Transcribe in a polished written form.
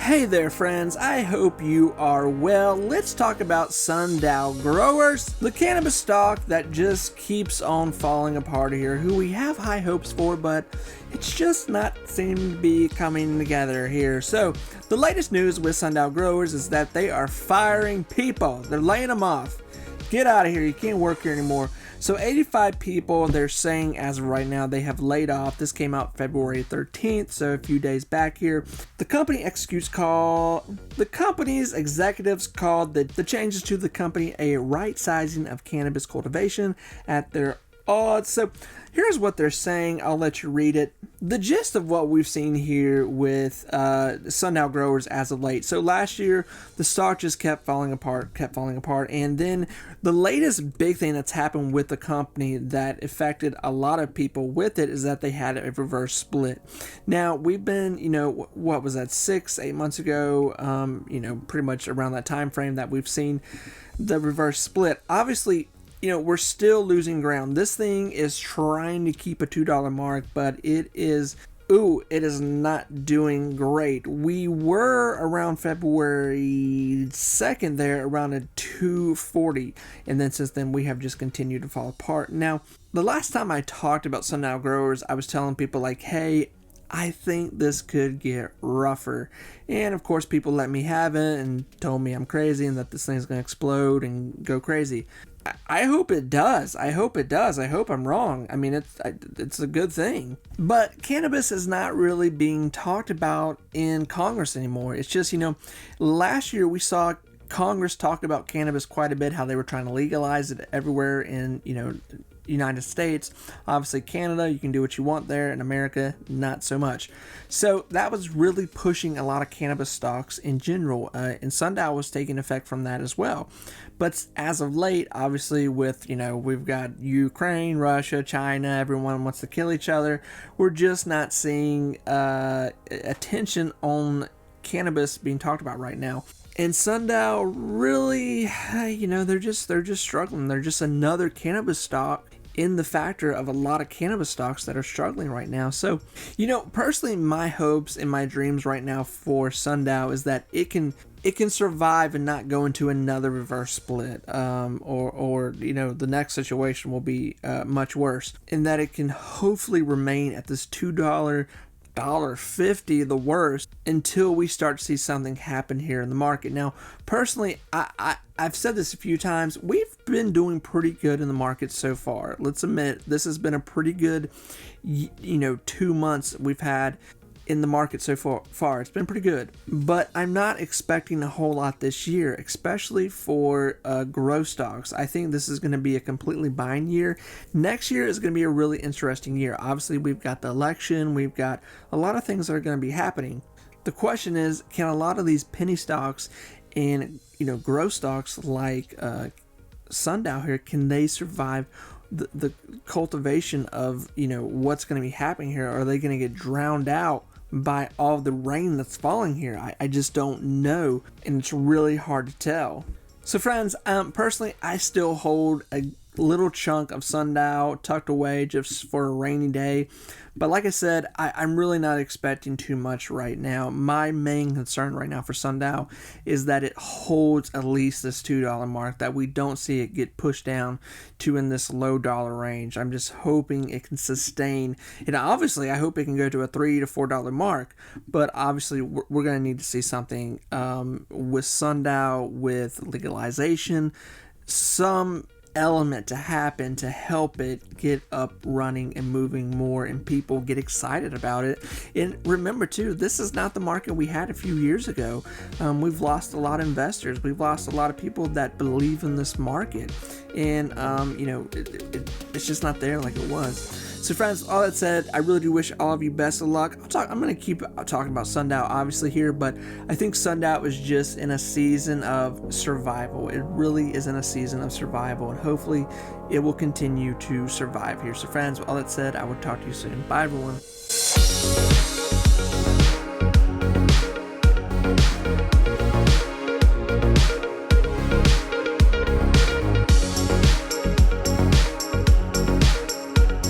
Hey there friends, I hope you are well. Let's talk about Sundial growers, the cannabis stock that just keeps on falling apart here, who we have high hopes for, but it's just not seeming to be coming together here. So the latest news with Sundial growers is that they are firing people. They're laying them off. Get out of here, you can't work here anymore. So 85 people, they're saying as of right now, they have laid off. This came out February 13th, so a few days back here. The company's executives called the changes to the company a right sizing of cannabis cultivation at their odds. So here's what they're saying. I'll let you read it. The gist of what we've seen here with Sundial growers as of late. So last year, the stock just kept falling apart. And then the latest big thing that's happened with the company that affected a lot of people with it is that they had a reverse split. Now, we've been, what was that, 6-8 months ago, pretty much around that time frame that we've seen the reverse split. Obviously, we're still losing ground. This thing is trying to keep a $2 mark, but it is not doing great. We were around February 2nd there, around a 240, and then since then we have just continued to fall apart. Now, the last time I talked about Sundial growers, I was telling people like, hey, I think this could get rougher. And of course, people let me have it and told me I'm crazy and that this thing's going to explode and go crazy. I hope it does. I hope I'm wrong. I mean, it's a good thing. But cannabis is not really being talked about in Congress anymore. It's just, last year we saw Congress talk about cannabis quite a bit, how they were trying to legalize it everywhere in, United States. Obviously Canada, you can do what you want there. In America, not so much. So that was really pushing a lot of cannabis stocks in general, and Sundial was taking effect from that as well. But as of late, obviously with, we've got Ukraine, Russia, China, everyone wants to kill each other. We're just not seeing attention on cannabis being talked about right now. And Sundial really, they're just struggling. They're just another cannabis stock in the factor of a lot of cannabis stocks that are struggling right now. So, personally, my hopes and my dreams right now for Sundial is that it can survive and not go into another reverse split, or the next situation will be much worse, and that it can hopefully remain at this $2.50 the worst until we start to see something happen here in the market. Now, personally, I've said this a few times. We've been doing pretty good in the market so far. Let's admit this has been a pretty good 2 months we've had in the market so far. It's been pretty good, but I'm not expecting a whole lot this year, especially for growth stocks. I think this is going to be a completely buying year. Next year is going to be a really interesting year. Obviously, we've got the election, we've got a lot of things that are going to be happening. The question is, can a lot of these penny stocks and growth stocks like Sundial here, can they survive the cultivation of what's going to be happening here? Are they going to get drowned out by all the rain that's falling here? I just don't know, and it's really hard to tell. So friends, personally, I still hold a little chunk of Sundial tucked away just for a rainy day. But like I said, I'm really not expecting too much right now. My main concern right now for Sundial is that it holds at least this $2 mark, that we don't see it get pushed down to in this low dollar range. I'm just hoping it can sustain. And obviously, I hope it can go to a $3 to $4 mark. But obviously, we're going to need to see something with Sundial, with legalization, some element to happen to help it get up running and moving more and people get excited about it. And remember too, this is not the market we had a few years ago. We've lost a lot of investors. We've lost a lot of people that believe in this market, and it's just not there like it was. So friends, all that said, I really do wish all of you best of luck. I'm going to keep talking about Sundial obviously here, but I think Sundial is just in a season of survival. It really is in a season of survival, and hopefully it will continue to survive here. So friends, with all that said, I will talk to you soon. Bye everyone.